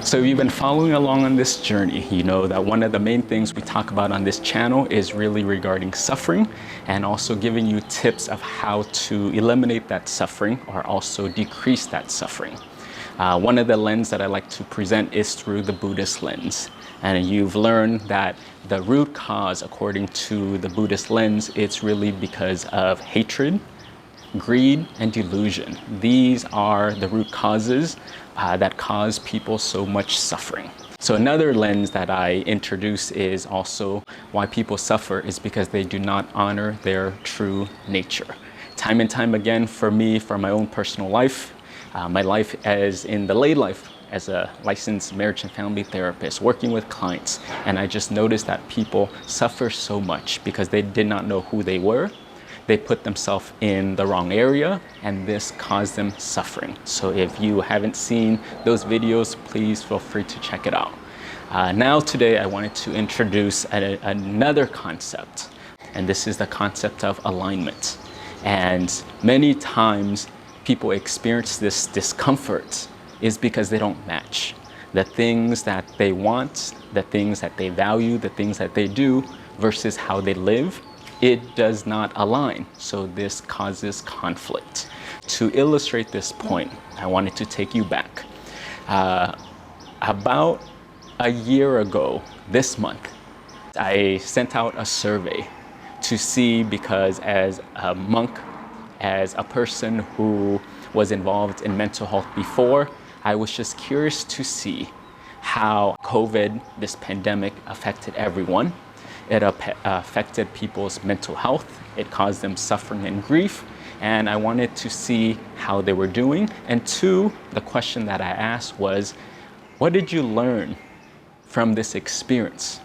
So if you've been following along on this journey, you know that one of the main things we talk about on this channel is really regarding suffering, and also giving you tips of how to eliminate that suffering or also decrease that suffering. One of the lenses that I like to present is through the Buddhist lens. And you've learned that the root cause, according to the Buddhist lens, it's really because of hatred, greed, and delusion. These are the root causes that cause people so much suffering. So another lens that I introduce is also why people suffer is because they do not honor their true nature. Time and time again, for me, for my own personal life, my life as in the lay life as a licensed marriage and family therapist, working with clients, and I just noticed that people suffer so much because they did not know who they were. They put themselves in the wrong area, and this caused them suffering. So if you haven't seen those videos, please feel free to check it out. Now today I wanted to introduce another concept, and this is the concept of alignment. And many times people experience this discomfort is because they don't match. The things that they want, the things that they value, the things that they do versus how they live, it does not align. So this causes conflict. To illustrate this point, I wanted to take you back. About a year ago, this month, I sent out a survey to see, because as a monk, as a person who was involved in mental health before, I was just curious to see how COVID, this pandemic, affected everyone. It affected people's mental health. It caused them suffering and grief. And I wanted to see how they were doing. And two, the question that I asked was, what did you learn from this experience?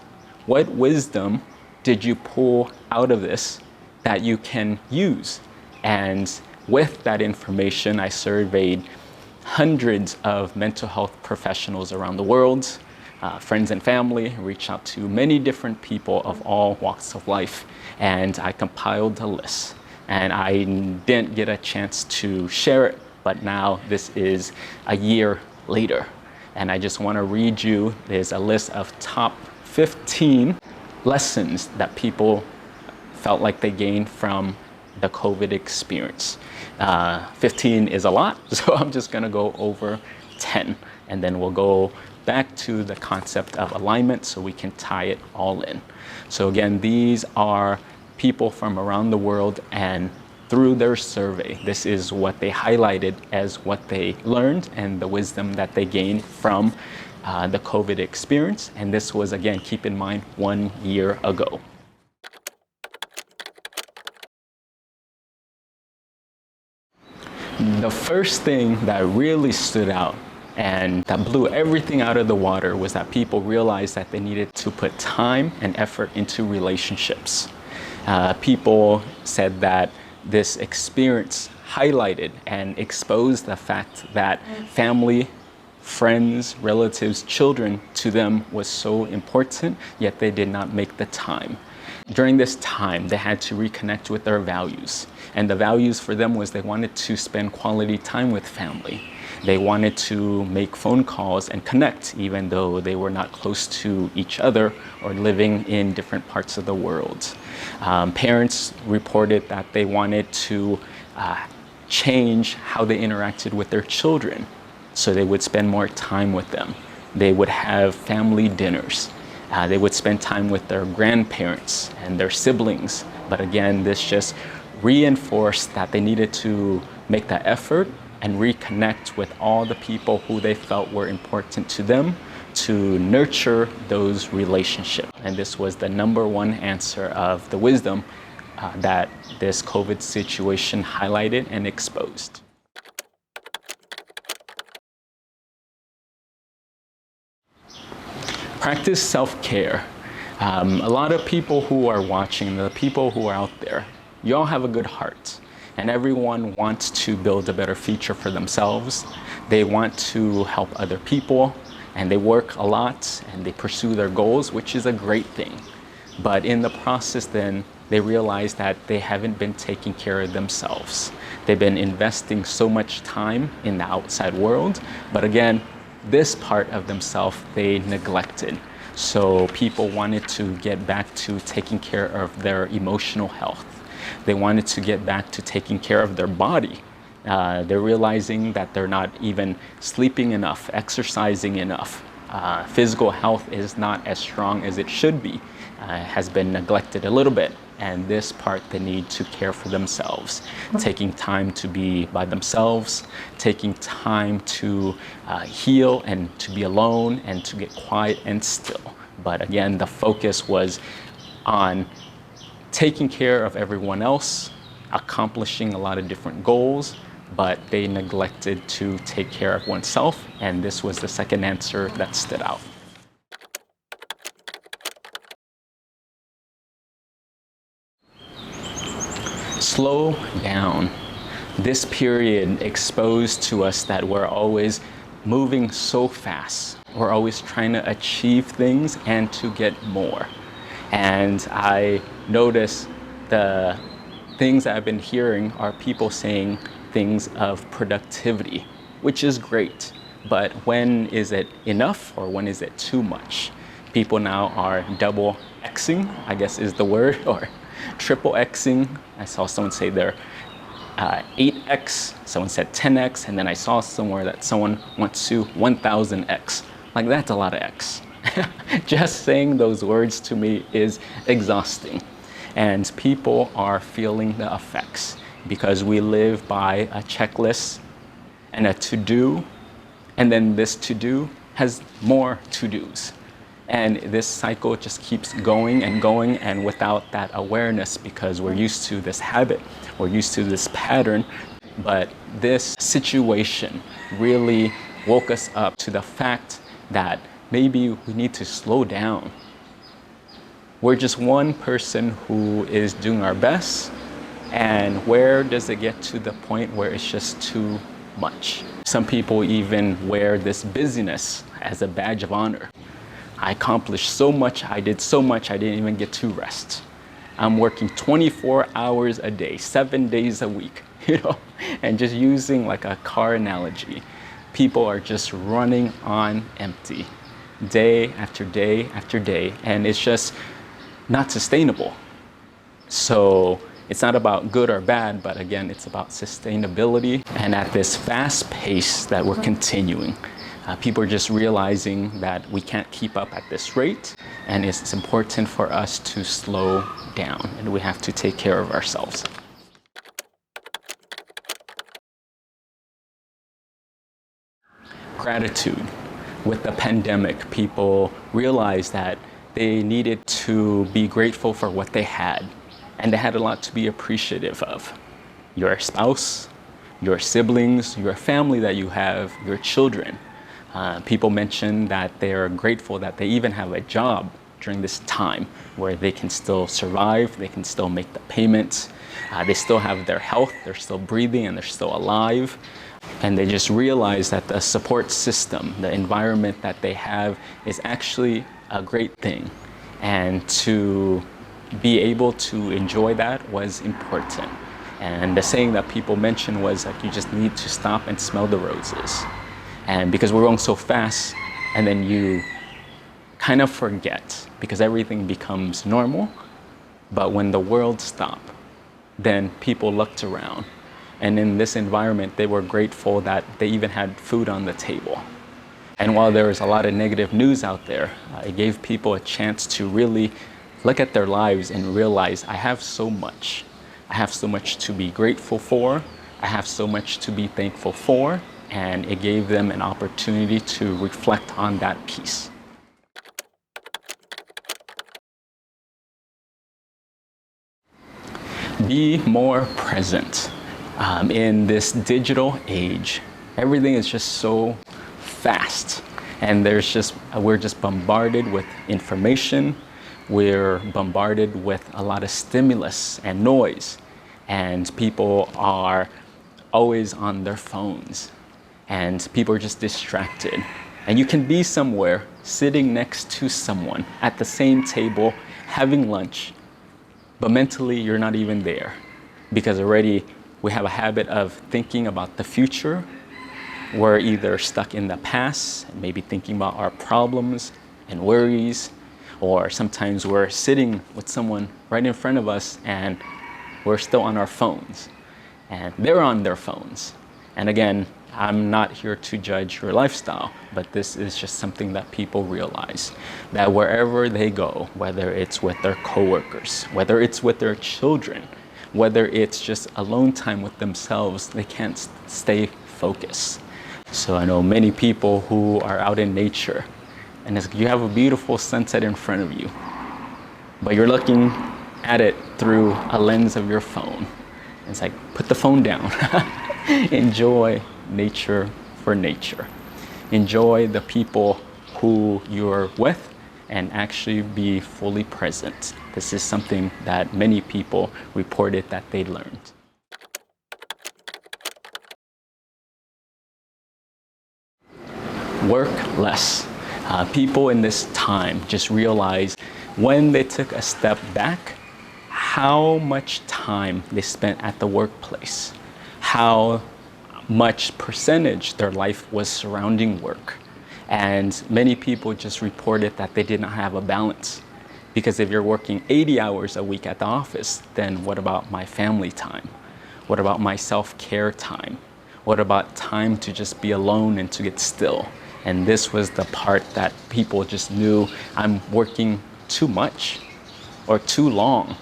What wisdom did you pull out of this that you can use? And with that information, I surveyed hundreds of mental health professionals around the world, friends and family, reached out to many different people of all walks of life, and I compiled a list. And I didn't get a chance to share it, but now this is a year later. And I just want to read you, there's a list of top 15 lessons that people felt like they gained from the COVID experience. 15 is a lot, so I'm just going to go over 10, and then we'll go back to the concept of alignment so we can tie it all in. So again, these are people from around the world, and through their survey, this is what they highlighted as what they learned and the wisdom that they gained from the COVID experience. And this was, again, keep in mind, 1 year ago. The first thing that really stood out and that blew everything out of the water was that people realized that they needed to put time and effort into relationships. People said that this experience highlighted and exposed the fact that family, friends, relatives, children to them was so important, yet they did not make the time. During this time, they had to reconnect with their values. And the values for them was they wanted to spend quality time with family. They wanted to make phone calls and connect, even though they were not close to each other or living in different parts of the world. Parents reported that they wanted to change how they interacted with their children, so they would spend more time with them. They would have family dinners. They would spend time with their grandparents and their siblings. But again, this just reinforced that they needed to make that effort and reconnect with all the people who they felt were important to them to nurture those relationships. And this was the number one answer of the wisdom that this COVID situation highlighted and exposed. Practice self-care. A lot of people who are watching, the people who are out there, you all have a good heart. And everyone wants to build a better future for themselves. They want to help other people, and they work a lot, and they pursue their goals, which is a great thing. But in the process then, they realize that they haven't been taking care of themselves. They've been investing so much time in the outside world, but again, this part of themselves they neglected. So people wanted to get back to taking care of their emotional health. They wanted to get back to taking care of their body. They're realizing that they're not even sleeping enough, exercising enough. Physical health is not as strong as it should be, has been neglected a little bit. And this part they need to care for themselves, taking time to be by themselves, taking time to heal and to be alone and to get quiet and still. But again, the focus was on taking care of everyone else, accomplishing a lot of different goals, but they neglected to take care of oneself. And this was the second answer that stood out. Slow down. This period exposed to us that we're always moving so fast. We're always trying to achieve things and to get more. And I notice the things I've been hearing are people saying things of productivity, which is great. But when is it enough or when is it too much? People now are double Xing, I guess is the word, or triple Xing. I saw someone say they're 8X, someone said 10X, and then I saw somewhere that someone wants to 1000X. Like, that's a lot of X. Just saying those words to me is exhausting. And people are feeling the effects because we live by a checklist and a to-do, and then this to-do has more to-dos. And this cycle just keeps going, and without that awareness, because we're used to this habit, we're used to this pattern. But this situation really woke us up to the fact that maybe we need to slow down. We're just one person who is doing our best, and where does it get to the point where it's just too much? Some people even wear this busyness as a badge of honor. I accomplished so much, I did so much, I didn't even get to rest. I'm working 24 hours a day, 7 days a week, and just using like a car analogy. People are just running on empty, day after day after day, and it's just not sustainable. So it's not about good or bad, but again, it's about sustainability. And at this fast pace that we're continuing, people are just realizing that we can't keep up at this rate, and it's important for us to slow down, and we have to take care of ourselves. Gratitude. With the pandemic, people realized that they needed to be grateful for what they had, and they had a lot to be appreciative of. Your spouse, your siblings, your family that you have, your children. People mention that they're grateful that they even have a job during this time where they can still survive, they can still make the payments, they still have their health, they're still breathing and they're still alive. And they just realize that the support system, the environment that they have is actually a great thing. And to be able to enjoy that was important. And the saying that people mentioned was like, you just need to stop and smell the roses. And because we're going so fast, and then you kind of forget because everything becomes normal. But when the world stopped, then people looked around. And in this environment, they were grateful that they even had food on the table. And while there was a lot of negative news out there, it gave people a chance to really look at their lives and realize, I have so much. I have so much to be grateful for. I have so much to be thankful for. And it gave them an opportunity to reflect on that piece. Be more present. In this digital age, everything is just so fast, and we're just bombarded with information. We're bombarded with a lot of stimulus and noise, and people are always on their phones, and people are just distracted. And you can be somewhere sitting next to someone at the same table having lunch, but mentally you're not even there, because already we have a habit of thinking about the future. We're either stuck in the past, maybe thinking about our problems and worries, or sometimes we're sitting with someone right in front of us and we're still on our phones and they're on their phones. And again, I'm not here to judge your lifestyle, but this is just something that people realize, that wherever they go, whether it's with their coworkers, whether it's with their children, whether it's just alone time with themselves, they can't stay focused. So I know many people who are out in nature, and you have a beautiful sunset in front of you, but you're looking at it through a lens of your phone. It's like, put the phone down. Enjoy nature for nature. Enjoy the people who you're with and actually be fully present. This is something that many people reported that they learned. Work less. People in this time just realized when they took a step back, how much time they spent at the workplace, how much percentage their life was surrounding work. And many people just reported that they did not have a balance. Because if you're working 80 hours a week at the office, then what about my family time? What about my self-care time? What about time to just be alone and to get still? And this was the part that people just knew, I'm working too much or too long.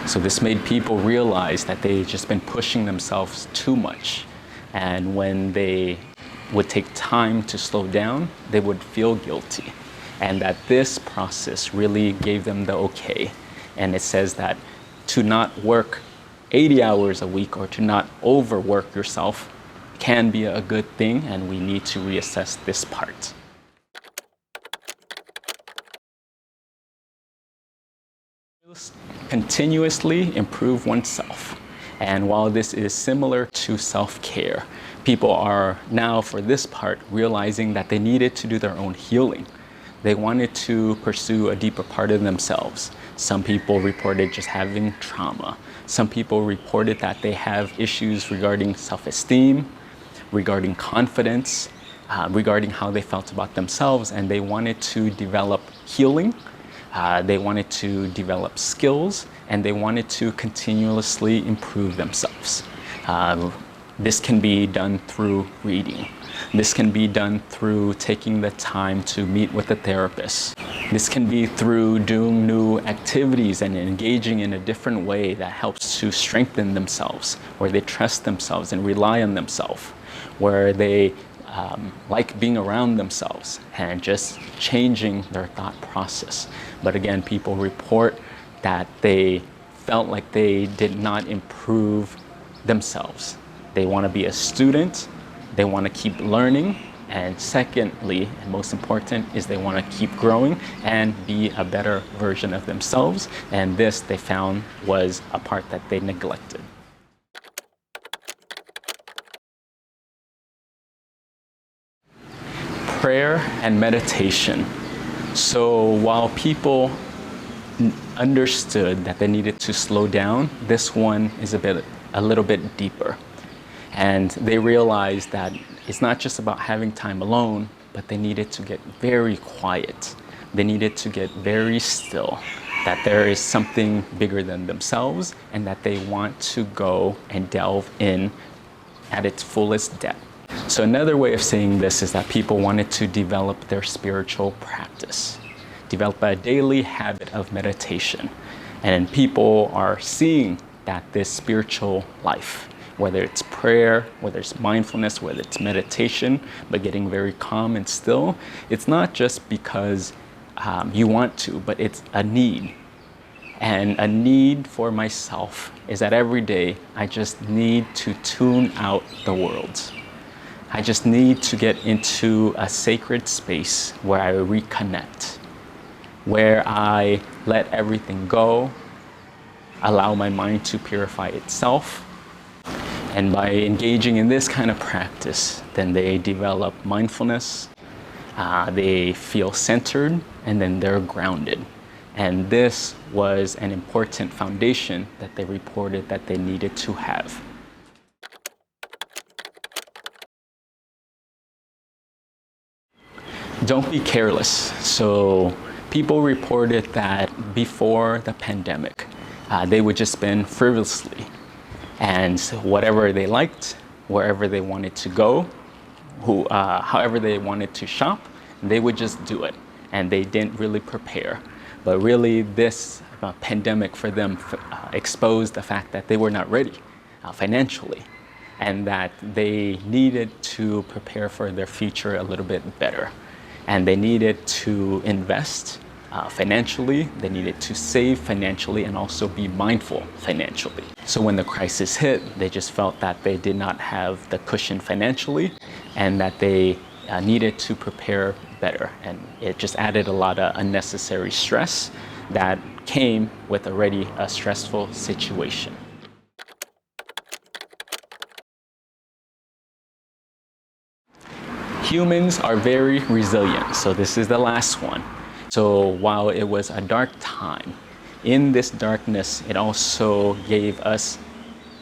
So this made people realize that they've just been pushing themselves too much. And when they would take time to slow down, they would feel guilty. And that this process really gave them the okay. And it says that to not work 80 hours a week or to not overwork yourself can be a good thing, and we need to reassess this part. Continuously improve oneself. And while this is similar to self-care, people are now, for this part, realizing that they needed to do their own healing. They wanted to pursue a deeper part of themselves. Some people reported just having trauma. Some people reported that they have issues regarding self-esteem, regarding confidence, regarding how they felt about themselves, and they wanted to develop healing. They wanted to develop skills, and they wanted to continuously improve themselves. This can be done through reading. This can be done through taking the time to meet with a therapist. This can be through doing new activities and engaging in a different way that helps to strengthen themselves, where they trust themselves and rely on themselves, where they like being around themselves and just changing their thought process. But again, people report that they felt like they did not improve themselves. They want to be a student, they want to keep learning, and secondly, and most important, is they want to keep growing and be a better version of themselves. And this, they found, was a part that they neglected. Prayer and meditation. So while people understood that they needed to slow down, this one is a little bit deeper. And they realized that it's not just about having time alone, but they needed to get very quiet. They needed to get very still, that there is something bigger than themselves and that they want to go and delve in at its fullest depth. So another way of saying this is that people wanted to develop their spiritual practice, develop a daily habit of meditation. And people are seeing that this spiritual life, whether it's prayer, whether it's mindfulness, whether it's meditation, but getting very calm and still, it's not just because you want to, but it's a need. And a need for myself is that every day I just need to tune out the world. I just need to get into a sacred space where I reconnect, where I let everything go, allow my mind to purify itself. And by engaging in this kind of practice, then they develop mindfulness, they feel centered, and then they're grounded. And this was an important foundation that they reported that they needed to have. Don't be careless. So people reported that before the pandemic, they would just spend frivolously, and whatever they liked, wherever they wanted to go, however they wanted to shop, they would just do it, and they didn't really prepare. But really, this pandemic for them exposed the fact that they were not ready financially, and that they needed to prepare for their future a little bit better. And they needed to invest financially, they needed to save financially, and also be mindful financially. So when the crisis hit, they just felt that they did not have the cushion financially, and that they needed to prepare better. And it just added a lot of unnecessary stress that came with already a stressful situation. Humans are very resilient. So this is the last one. So while it was a dark time, in this darkness, it also gave us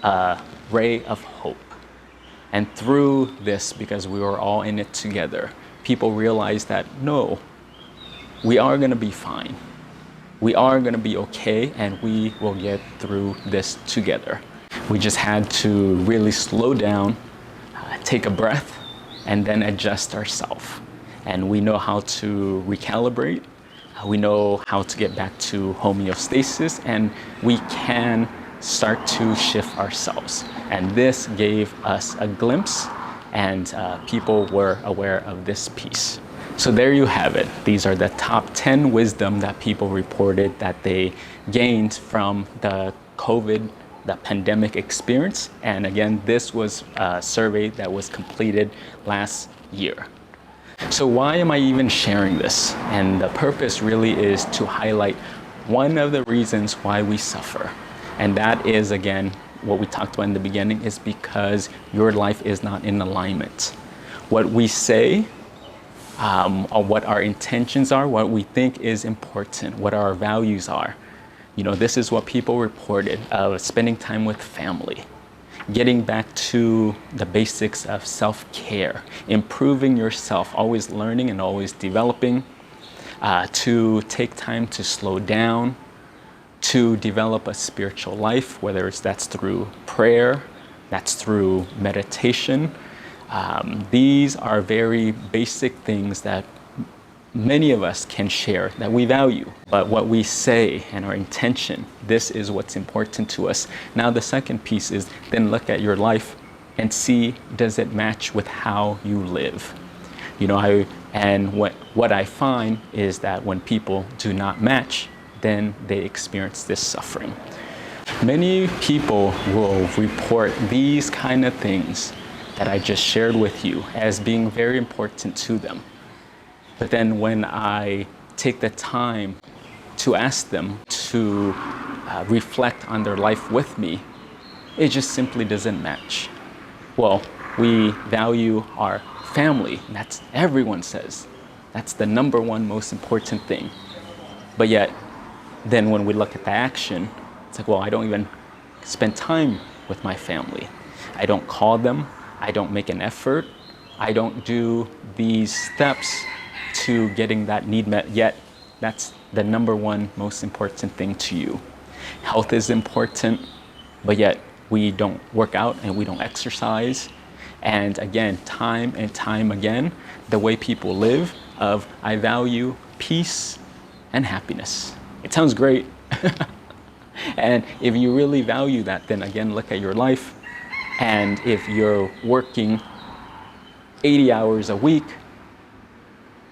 a ray of hope. And through this, because we were all in it together, people realized that no, we are going to be fine. We are going to be okay, and we will get through this together. We just had to really slow down, take a breath, and then adjust ourselves. And we know how to recalibrate. We know how to get back to homeostasis, and we can start to shift ourselves. And this gave us a glimpse, and people were aware of this piece. So there you have it. These are the top 10 wisdom that people reported that they gained from the pandemic experience. And again, this was a survey that was completed last year. So why am I even sharing this? And the purpose really is to highlight one of the reasons why we suffer. And that is, again, what we talked about in the beginning, is because your life is not in alignment. What we say, or what our intentions are, what we think is important, what our values are. You know, this is what people reported of spending time with family, getting back to the basics of self-care, improving yourself, always learning and always developing, to take time to slow down, to develop a spiritual life, whether that's through prayer, that's through meditation. These are very basic things that many of us can share, that we value. But what we say and our intention, this is what's important to us. Now the second piece is then look at your life and see, does it match with how you live? You know, what I find is that when people do not match, then they experience this suffering. Many people will report these kind of things that I just shared with you as being very important to them. But then when I take the time to ask them to reflect on their life with me, it just simply doesn't match. Well, we value our family. That's everyone says. That's the number one most important thing. But yet, then when we look at the action, it's like, well, I don't even spend time with my family. I don't call them. I don't make an effort. I don't do these steps to getting that need met, yet that's the number one most important thing to you. Health is important, but yet we don't work out and we don't exercise. And again, time and time again, the way people live of I value peace and happiness. It sounds great. And if you really value that, then again, look at your life. And if you're working 80 hours a week,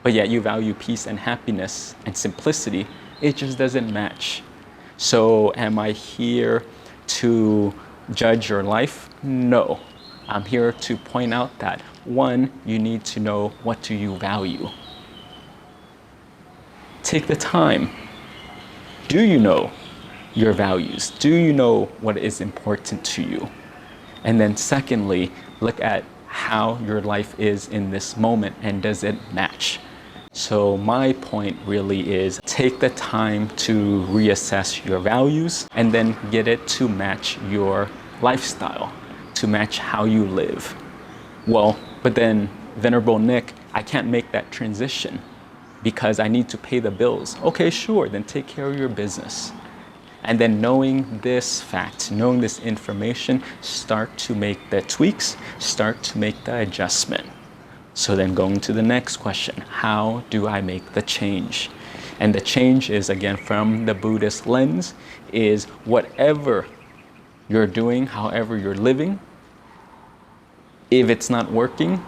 but yet you value peace and happiness and simplicity, it just doesn't match. So am I here to judge your life? No. I'm here to point out that, one, you need to know what do you value. Take the time. Do you know your values? Do you know what is important to you? And then secondly, look at how your life is in this moment, and does it match? So my point really is take the time to reassess your values and then get it to match your lifestyle, to match how you live. Well, but then Venerable Nick, I can't make that transition because I need to pay the bills. Okay, sure, then take care of your business. And then knowing this fact, knowing this information, start to make the tweaks, start to make the adjustment. So then going to the next question, how do I make the change? And the change is, again, from the Buddhist lens, is whatever you're doing, however you're living, if it's not working,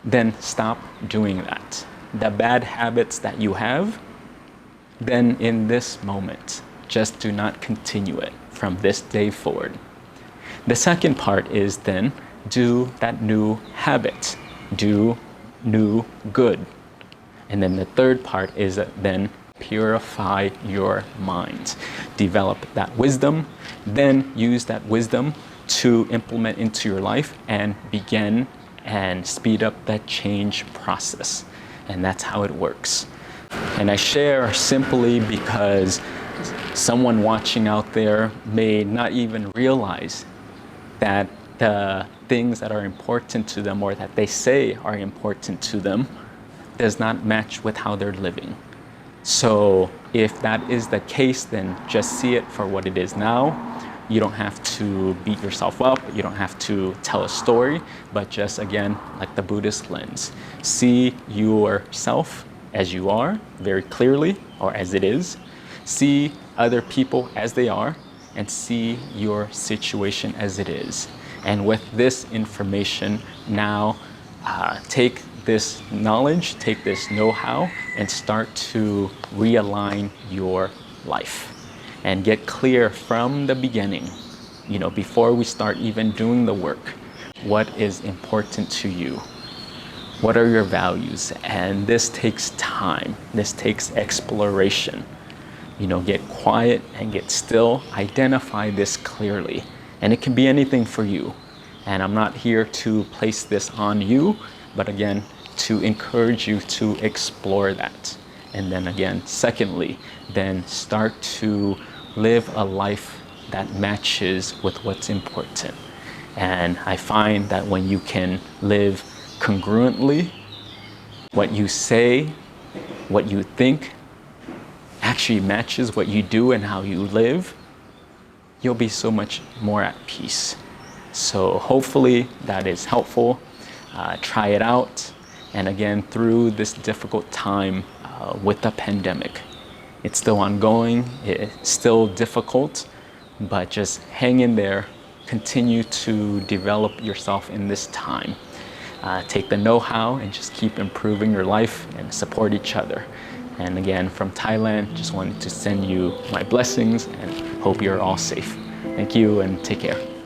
then stop doing that. The bad habits that you have, then in this moment, just do not continue it from this day forward. The second part is then do that new habit, do new good. And then the third part is then purify your mind, develop that wisdom, then use that wisdom to implement into your life and begin and speed up that change process. And that's how it works. And I share simply because someone watching out there may not even realize that the things that are important to them or that they say are important to them does not match with how they're living. So if that is the case, then just see it for what it is now. You don't have to beat yourself up. You don't have to tell a story, but just, again, like the Buddhist lens, see yourself as you are very clearly, or as it is. See other people as they are, and see your situation as it is. And with this information, now take this knowledge, take this know-how, and start to realign your life. And get clear from the beginning, before we start even doing the work, what is important to you? What are your values? And this takes time. This takes exploration. Get quiet and get still. Identify this clearly. And it can be anything for you. And I'm not here to place this on you, but again, to encourage you to explore that. And then again, secondly, then start to live a life that matches with what's important. And I find that when you can live congruently, what you say, what you think, actually matches what you do and how you live, you'll be so much more at peace. So hopefully that is helpful. Try it out. And again, through this difficult time with the pandemic, it's still ongoing, it's still difficult, but just hang in there, continue to develop yourself in this time. Take the know-how and just keep improving your life and support each other. And again, from Thailand, just wanted to send you my blessings and hope you're all safe. Thank you and take care.